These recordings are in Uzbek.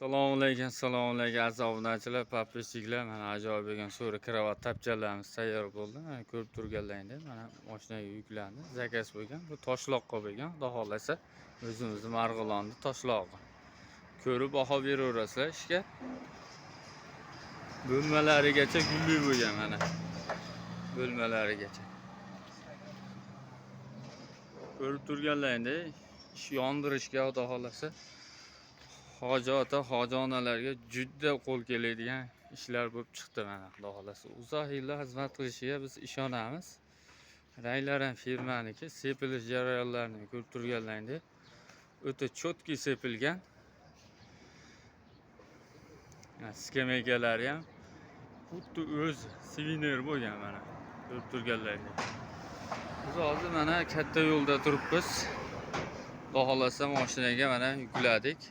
Assalomu alaykum aziz obunachilar, podpisчиклар. Mana ajoyib bo'lgan so'ri kravat tapchalarimiz tayyor bo'ldi. Mana ko'rib turganlaringdek, mana mashinaga yuklandi. Zakaz bo'lgan. Bu Toshloqqa bo'lgan. Xudo xolasa o'zimizni Marg'ilonni Toshloqqa. Ko'rib baho beraverasizlar ishga. Bo'lmalarigacha gulli bo'lgan mana. Bo'lmalarigacha. Ko'rib turganlaringdek, ish yondirishga xudo xolasa hoji ota, hoji onalarga juda qo'l keladigan ishlar bo'lib chiqdi mana xudo xolasa. Uzoq yillar xizmat qilishiga biz ishonamiz. Ranglar ham firmaniki, sepilish jarayonlarini ko'rib turganlaringdek, o'ta cho'tki sepilgan. Skameykalari ham xuddi o'z suvenir bo'lgan mana ko'rib turganlaringdek. Biz hozir mana katta yo'lda turibmiz. Xudo xolasa mashinaga mana yukladik.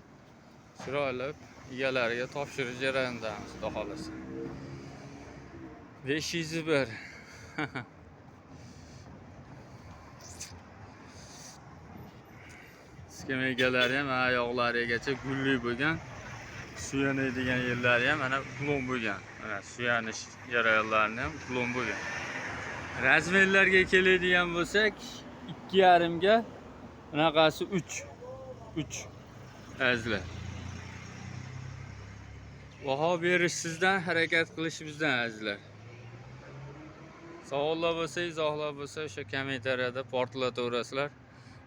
Chiroyli egalariga topshirish jarayonidamiz, xudo xolasa. 501 skameykalari ham oyoqlarigacha gulli bo'lgan. Suyanadigan yerlari ham mana plom bo'lgan. Mana suyanish jarayonlarini ham plom bo'lgan. Razmerlarga keladigan bo'lsak, 2,5 ga bunaqasi 3 azizlar. Baho berish sizdan, harakat qilish bizdan azizlar. Savollar bo'lsa, izohlar bo'lsa o'sha kommentariyada portlataverasizlar.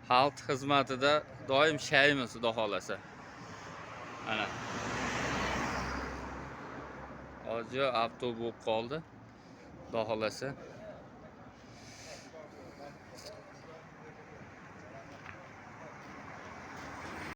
Xalq xizmatida doim shaymiz, xudo xolasa. Mana. Hozir avtobus bo'lib qoldi. Xudo xolasa.